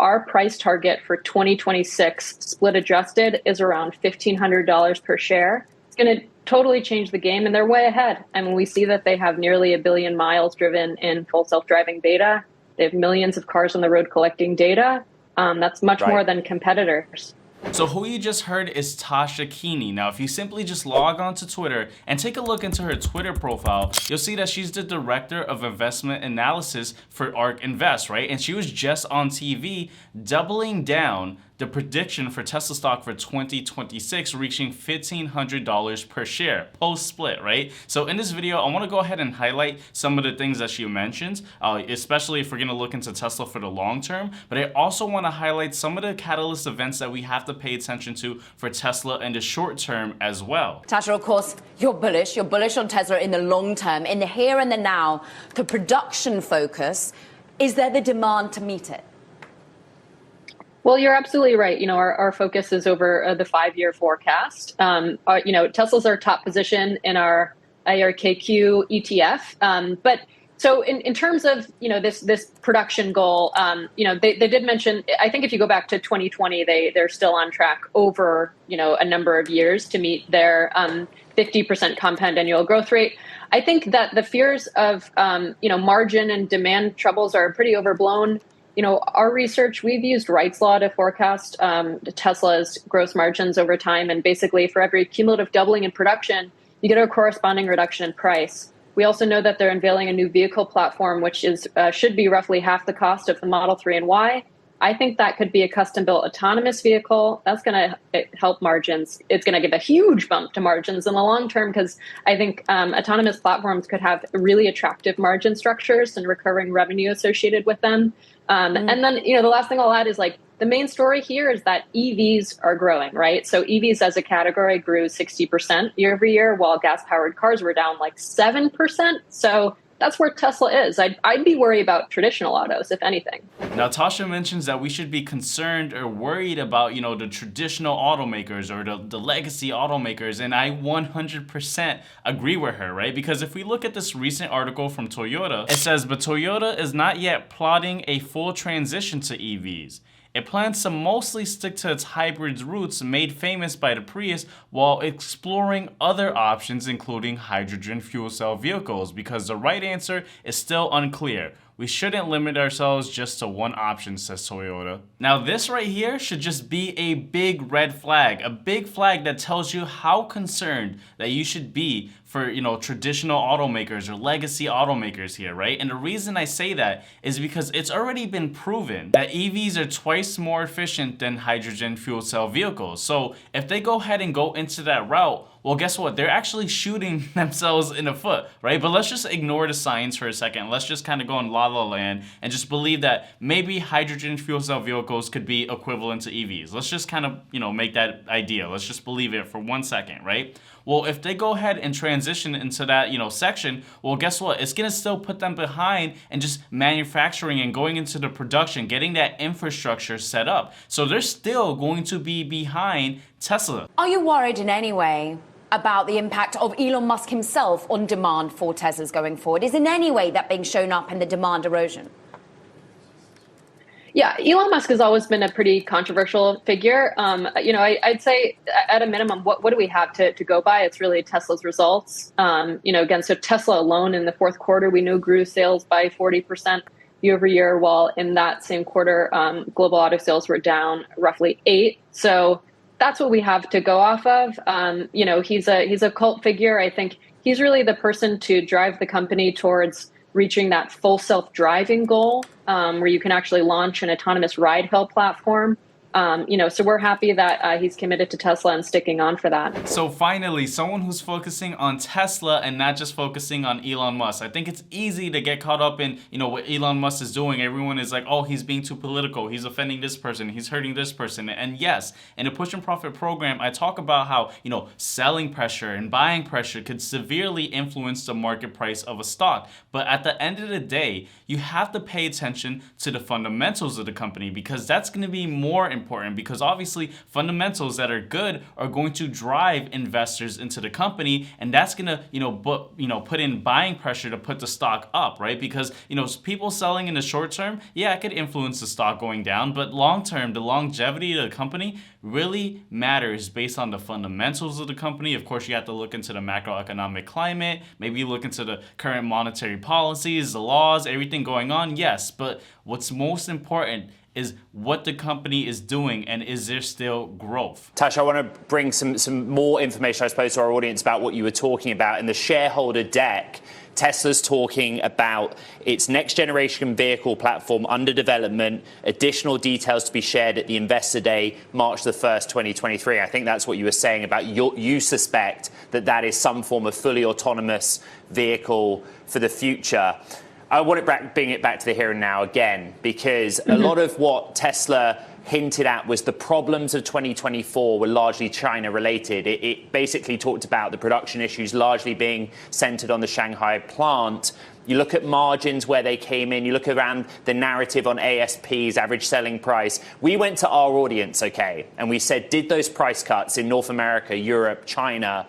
our price target for 2026 split adjusted is around $1,500 per share. It's going to totally change the game, and they're way ahead. I mean, we see that they have nearly 1 billion miles driven in full self-driving beta. They have millions of cars on the road collecting data. That's much more than competitors. So who you just heard is Tasha Keeney. Now, if you simply just log on to Twitter and take a look into her Twitter profile, you'll see that she's the director of investment analysis for ARK Invest, right? And she was just on TV doubling down the prediction for Tesla stock for 2026 reaching $1,500 per share post-split, right? So in this video, I want to go ahead and highlight some of the things that she mentions, especially if we're going to look into Tesla for the long term. But I also want to highlight some of the catalyst events that we have to pay attention to for Tesla in the short term as well. Tasha, of course, you're bullish. You're bullish on Tesla in the long term, in the here and the now, the production focus. Is there the demand to meet it? Well, you're absolutely right. You know, our focus is over the 5-year forecast. You know, Tesla's our top position in our IRKQ ETF. But so in terms of, you know, this production goal, you know, they did mention, I think if you go back to 2020, they're still on track over, you know, a number of years to meet their 50% compound annual growth rate. I think that the fears of, you know, margin and demand troubles are pretty overblown. You know, our research, we've used Wright's law to forecast Tesla's gross margins over time. And basically, for every cumulative doubling in production, you get a corresponding reduction in price. We also know that they're unveiling a new vehicle platform, which is should be roughly half the cost of the Model 3 and Y. I think that could be a custom-built autonomous vehicle. That's going to help margins. It's going to give a huge bump to margins in the long term because I think autonomous platforms could have really attractive margin structures and recurring revenue associated with them. And then, you know, the last thing I'll add is like the main story here is that EVs are growing, right? So EVs as a category grew 60% year over year, while gas-powered cars were down like 7%. So that's where Tesla is. I'd be worried about traditional autos, if anything. Now, Tasha mentions that we should be concerned or worried about, you know, the traditional automakers or the legacy automakers. And I 100% agree with her, right? Because if we look at this recent article from Toyota, it says, but Toyota is not yet plotting a full transition to EVs. It plans to mostly stick to its hybrid roots made famous by the Prius while exploring other options including hydrogen fuel cell vehicles because the right answer is still unclear. We shouldn't limit ourselves just to one option, says Toyota. Now this right here should just be a big red flag, a big flag that tells you how concerned that you should be for, you know, traditional automakers or legacy automakers here, right? And the reason I say that is because it's already been proven that EVs are twice more efficient than hydrogen fuel cell vehicles. So if they go ahead and go into that route, well, guess what? They're actually shooting themselves in the foot, right? But let's just ignore the science for a second. Let's just kind of go in la la land and just believe that maybe hydrogen fuel cell vehicles could be equivalent to EVs. Let's just kind of, you know, make that idea. Let's just believe it for 1 second, right? Well, if they go ahead and transition into that, you know, section, well, guess what? It's going to still put them behind and just manufacturing and going into the production, getting that infrastructure set up. So they're still going to be behind Tesla. Are you worried in any way about the impact of Elon Musk himself on demand for Teslas going forward? Is in any way that being shown up in the demand erosion? Yeah, Elon Musk has always been a pretty controversial figure. You know, I'd say at a minimum, what do we have to go by? It's really Tesla's results. You know, again, so Tesla alone in the fourth quarter, we know grew sales by 40% year over year, while in that same quarter, global auto sales were down roughly 8%. So that's what we have to go off of. You know, he's a cult figure. I think he's really the person to drive the company towards reaching that full self-driving goal, where you can actually launch an autonomous ride-hail platform. You know, so we're happy that he's committed to Tesla and sticking on for that. So finally, someone who's focusing on Tesla and not just focusing on Elon Musk. I think it's easy to get caught up in, you know, what Elon Musk is doing. Everyone is like, oh, he's being too political. He's offending this person. He's hurting this person. And yes, in the Push and Profit program, I talk about how, you know, selling pressure and buying pressure could severely influence the market price of a stock. But at the end of the day, you have to pay attention to the fundamentals of the company because that's going to be more important because obviously fundamentals that are good are going to drive investors into the company, and that's gonna put in buying pressure to put the stock up, right? Because people selling in the short term, yeah, it could influence the stock going down, but long term, the longevity of the company really matters based on the fundamentals of the company. Of course, you have to look into the macroeconomic climate, maybe look into the current monetary policies, the laws, everything going on, yes, but what's most important is what the company is doing and is there still growth. Tash, I want to bring some more information, I suppose, to our audience about what you were talking about. In the shareholder deck, Tesla's talking about its next generation vehicle platform under development, additional details to be shared at the Investor Day, March the 1st, 2023. I think that's what you were saying about you suspect that is some form of fully autonomous vehicle for the future. I want to bring it back to the here and now again, because a lot of what Tesla hinted at was the problems of 2024 were largely China related. It basically talked about the production issues largely being centered on the Shanghai plant. You look at margins where they came in, you look around the narrative on ASPs, average selling price. We went to our audience, okay, and we said, did those price cuts in North America, Europe, China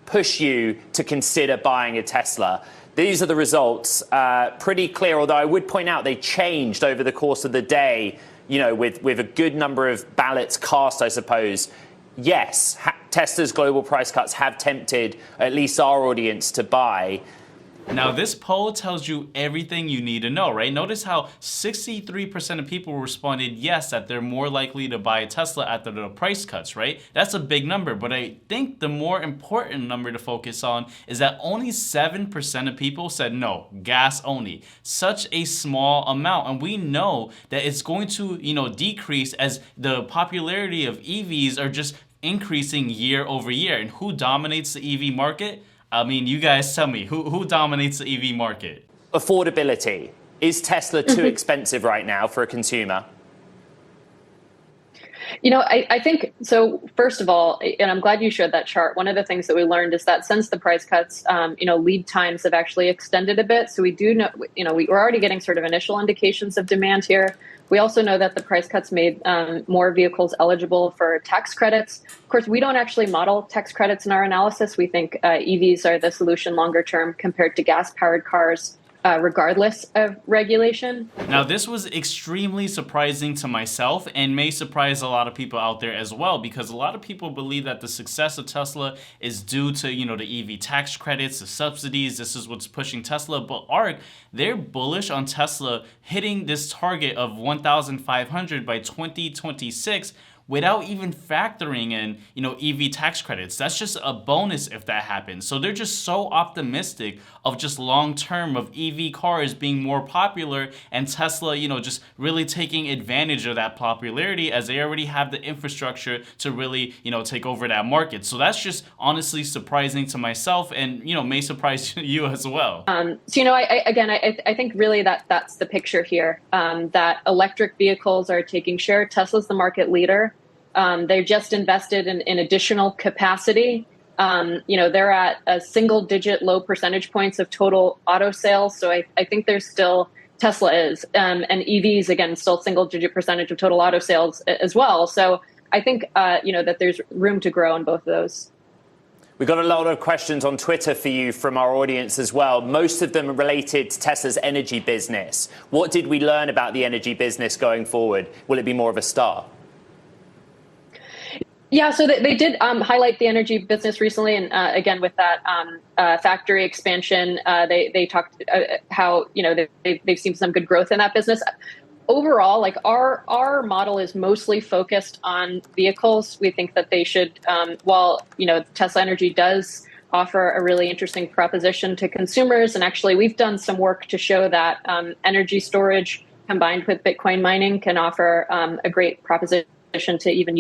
push you to consider buying a Tesla? These are the results, pretty clear, although I would point out they changed over the course of the day, with a good number of ballots cast, I suppose. Yes, Tesla's global price cuts have tempted at least our audience to buy. Now, this poll tells you everything you need to know, right? Notice how 63% of people responded yes, that they're more likely to buy a Tesla after the price cuts, right? That's a big number, but I think the more important number to focus on is that only 7% of people said no, gas only. Such a small amount, and we know that it's going to, decrease as the popularity of EVs are just increasing year over year. And who dominates the EV market? I mean, you guys tell me, who dominates the EV market? Affordability. Is Tesla too expensive right now for a consumer? I think so. First of all, and I'm glad you showed that chart. One of the things that we learned is that since the price cuts, lead times have actually extended a bit. So we do know, we're already getting sort of initial indications of demand here. We also know that the price cuts made more vehicles eligible for tax credits. Of course, we don't actually model tax credits in our analysis. We think EVs are the solution longer term compared to gas-powered cars, regardless of regulation. Now, this was extremely surprising to myself and may surprise a lot of people out there as well, because a lot of people believe that the success of Tesla is due to, the EV tax credits, the subsidies. This is what's pushing Tesla. But ARK, they're bullish on Tesla hitting this target of 1,500 by 2026 without even factoring in, EV tax credits. That's just a bonus if that happens. So they're just so optimistic of just long term of EV cars being more popular and Tesla, just really taking advantage of that popularity as they already have the infrastructure to really, take over that market. So that's just honestly surprising to myself and, may surprise you as well. I think really that's the picture here, that electric vehicles are taking share. Tesla's the market leader. They just invested in additional capacity. They're at a single-digit low percentage points of total auto sales. So I think there's still, Tesla is, and EVs, again, still single-digit percentage of total auto sales as well. So I think, that there's room to grow in both of those. We've got a lot of questions on Twitter for you from our audience as well. Most of them are related to Tesla's energy business. What did we learn about the energy business going forward? Will it be more of a star? Yeah, so they did highlight the energy business recently, and again with that factory expansion, they talked how they've seen some good growth in that business. Overall, like our model is mostly focused on vehicles. We think that they should, while Tesla Energy does offer a really interesting proposition to consumers, and actually we've done some work to show that energy storage combined with Bitcoin mining can offer a great proposition to even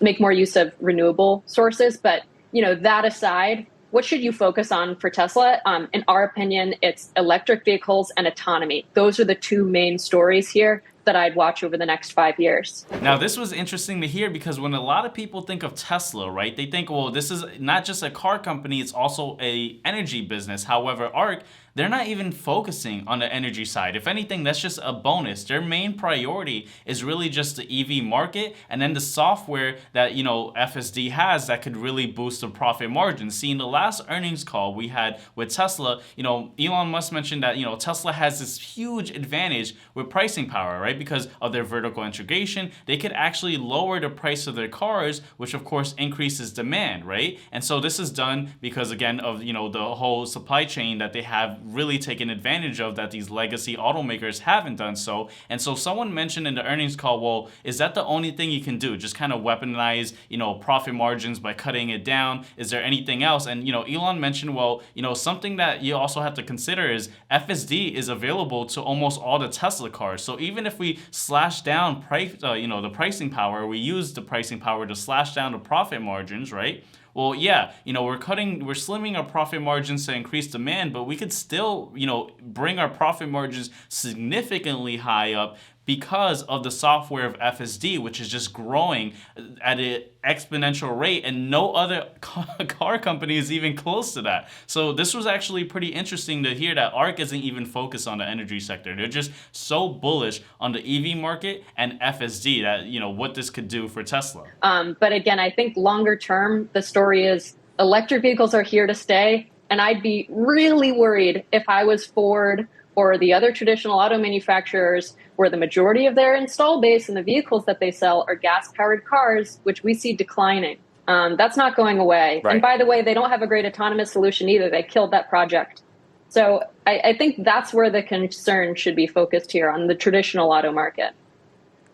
make more use of renewable sources. But, that aside, what should you focus on for Tesla? In our opinion, it's electric vehicles and autonomy. Those are the two main stories here that I'd watch over the next 5 years. Now, this was interesting to hear because when a lot of people think of Tesla, right, they think, well, this is not just a car company, it's also a energy business. However, ARK, they're not even focusing on the energy side. If anything, that's just a bonus. Their main priority is really just the EV market and then the software that, FSD has that could really boost the profit margins. See, in the last earnings call we had with Tesla, Elon Musk mentioned that, Tesla has this huge advantage with pricing power, right? Because of their vertical integration, they could actually lower the price of their cars, which of course increases demand, right? And so this is done because, again, of, the whole supply chain that they have really taken advantage of that these legacy automakers haven't done so. And so someone mentioned in the earnings call, well, is that the only thing you can do? Just kind of weaponize, profit margins by cutting it down? Is there anything else? And, Elon mentioned, well, something that you also have to consider is FSD is available to almost all the Tesla cars. So even if we slash down the pricing power, we use the pricing power to slash down the profit margins, right? Well, yeah, we're slimming our profit margins to increase demand, but we could still, bring our profit margins significantly high up because of the software of FSD, which is just growing at an exponential rate, and no other car company is even close to that. So this was actually pretty interesting to hear that ARK isn't even focused on the energy sector. They're just so bullish on the EV market and FSD that, what this could do for Tesla. But again, I think longer term, the story is electric vehicles are here to stay. And I'd be really worried if I was Ford or the other traditional auto manufacturers where the majority of their install base and the vehicles that they sell are gas-powered cars, which we see declining. That's not going away. Right. And by the way, they don't have a great autonomous solution either. They killed that project. So I think that's where the concern should be focused here, on the traditional auto market.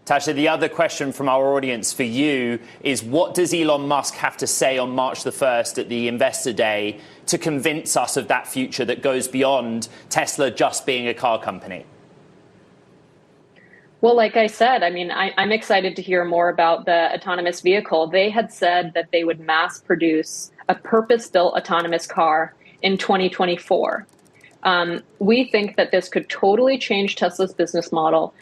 Tasha, the other question from our audience for you is, what does Elon Musk have to say on March the 1st at the Investor Day to convince us of that future that goes beyond Tesla just being a car company? Well, like I said, I'm excited to hear more about the autonomous vehicle. They had said that they would mass produce a purpose-built autonomous car in 2024. We think that this could totally change Tesla's business model.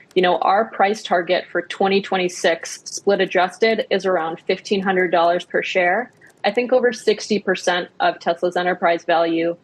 Our price target for 2026 split adjusted is around $1,500 per share. I think over 60% of Tesla's enterprise value,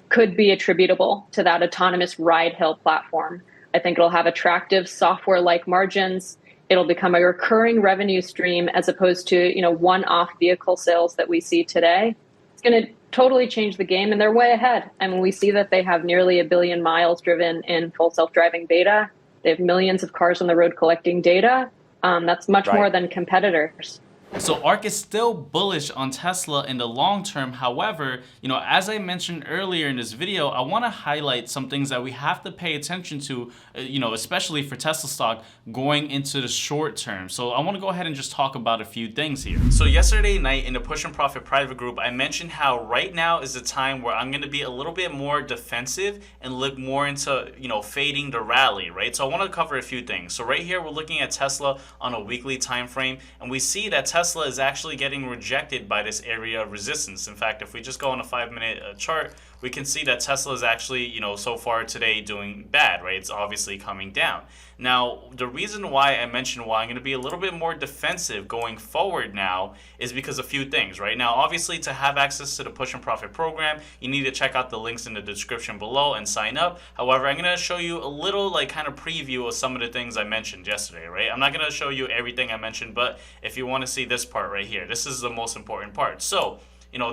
could be attributable to that autonomous ride-hail platform. I think it'll have attractive software-like margins. It'll become a recurring revenue stream as opposed to, one-off vehicle sales that we see today. It's going to totally change the game, and they're way ahead. We see that they have nearly 1 billion miles driven in full self-driving beta. They have millions of cars on the road collecting data. That's much more than competitors. So ARK is still bullish on Tesla in the long term. However, as I mentioned earlier in this video, I want to highlight some things that we have to pay attention to, especially for Tesla stock going into the short term. So I want to go ahead and just talk about a few things here. So yesterday night in the Push and Profit private group, I mentioned how right now is the time where I'm going to be a little bit more defensive and look more into, fading the rally, right? So I want to cover a few things. So right here, we're looking at Tesla on a weekly time frame, and we see that Tesla is actually getting rejected by this area of resistance. In fact, if we just go on a 5-minute chart, we can see that Tesla is actually, so far today doing bad, right? It's obviously coming down. Now, the reason why I mentioned why I'm going to be a little bit more defensive going forward now is because a few things, right? Now, obviously, to have access to the Push and Profit program, you need to check out the links in the description below and sign up. However, I'm going to show you a little kind of preview of some of the things I mentioned yesterday, right? I'm not going to show you everything I mentioned, but if you want to see this part right here, this is the most important part. So,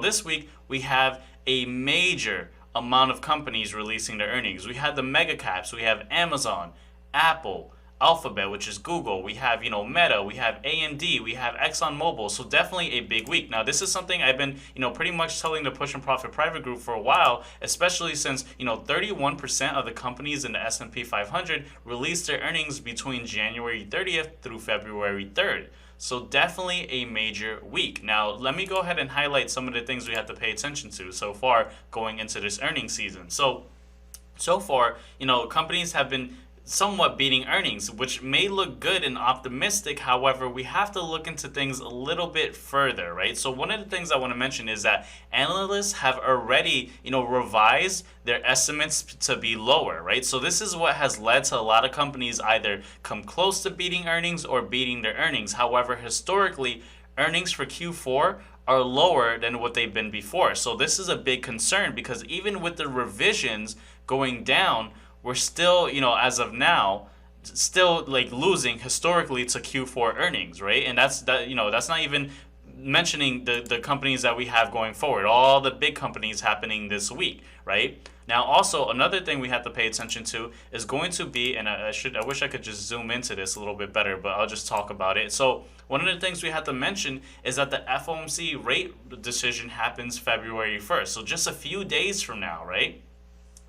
this week we have a major amount of companies releasing their earnings. We had the mega caps, we have Amazon, Apple, Alphabet, which is Google, we have, Meta, we have AMD, we have ExxonMobil, so definitely a big week. Now, this is something I've been, pretty much telling the Push and Profit private group for a while, especially since, 31% of the companies in the S&P 500 released their earnings between January 30th through February 3rd. So definitely a major week. Now, let me go ahead and highlight some of the things we have to pay attention to so far going into this earnings season. So far, companies have been somewhat beating earnings, which may look good and optimistic. However, we have to look into things a little bit further, right? So one of the things I want to mention is that analysts have already, revised their estimates to be lower, right? So this is what has led to a lot of companies either come close to beating earnings or beating their earnings. However, historically, earnings for Q4 are lower than what they've been before. So this is a big concern because even with the revisions going down, we're still, as of now, still like losing historically to Q4 earnings, right? And that's not even mentioning the companies that we have going forward, all the big companies happening this week, right? Now, also another thing we have to pay attention to is going to be, and I wish I could just zoom into this a little bit better, but I'll just talk about it. So one of the things we have to mention is that the FOMC rate decision happens February 1st, so just a few days from now, right?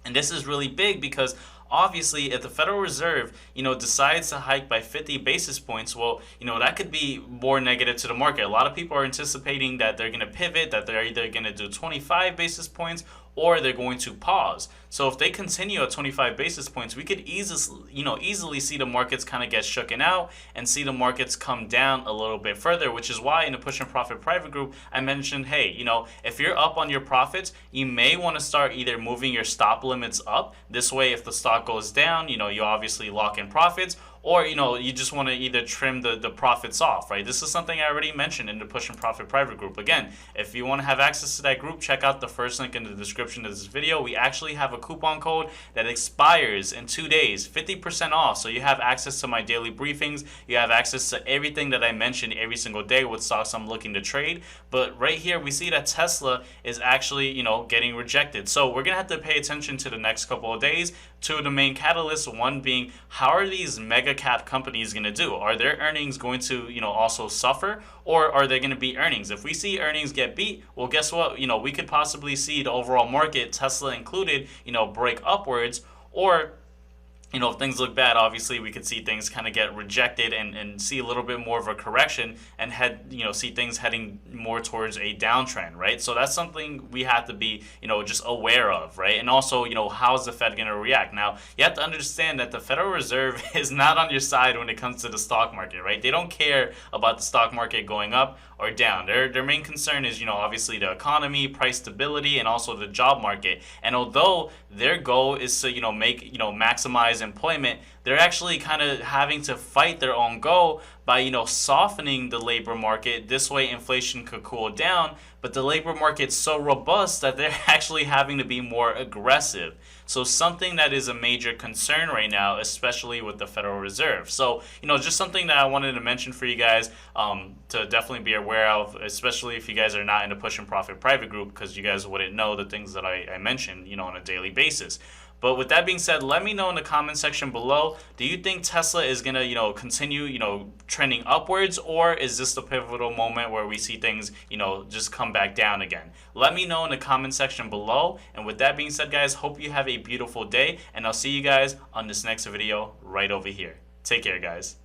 And this is really big because obviously if the Federal Reserve, decides to hike by 50 basis points, well, that could be more negative to the market. A lot of people are anticipating that they're going to pivot, that they're either going to do 25 basis points or they're going to pause. So if they continue at 25 basis points, we could easily see the markets kind of get shooken out and see the markets come down a little bit further, which is why in the Push and Profit private group, I mentioned, hey, if you're up on your profits, you may want to start either moving your stop limits up. This way, if the stock goes down, you obviously lock in profits, or you just want to either trim the profits off, right? This is something I already mentioned in the Push and Profit private group. Again, if you want to have access to that group, check out the first link in the description of this video. We actually have a coupon code that expires in 2 days, 50% off. So you have access to my daily briefings. You have access to everything that I mentioned every single day with stocks I'm looking to trade. But right here, we see that Tesla is actually, getting rejected. So we're going to have to pay attention to the next couple of days to the main catalysts, one being how are these mega cap companies going to do? Are their earnings going to, also suffer, or are they going to beat earnings? If we see earnings get beat, well, guess what? We could possibly see the overall market, Tesla included, break upwards, or if things look bad, obviously we could see things kind of get rejected and see a little bit more of a correction and see things heading more towards a downtrend, right? So that's something we have to be, just aware of, right? And also, how's the Fed going to react? Now, you have to understand that the Federal Reserve is not on your side when it comes to the stock market, right? They don't care about the stock market going up or down. Their main concern is, obviously the economy, price stability, and also the job market. And although their goal is to, maximize employment, they're actually kind of having to fight their own goal by softening the labor market. This way inflation could cool down, but the labor market's so robust that they're actually having to be more aggressive. So something that is a major concern right now, especially with the Federal Reserve. So just something that I wanted to mention for you guys to definitely be aware of, especially if you guys are not in the Push and Profit private group, because you guys wouldn't know the things that I mentioned on a daily basis. But with that being said, let me know in the comment section below, do you think Tesla is going to, continue, trending upwards, or is this the pivotal moment where we see things, just come back down again? Let me know in the comment section below. And with that being said, guys, hope you have a beautiful day, and I'll see you guys on this next video right over here. Take care, guys.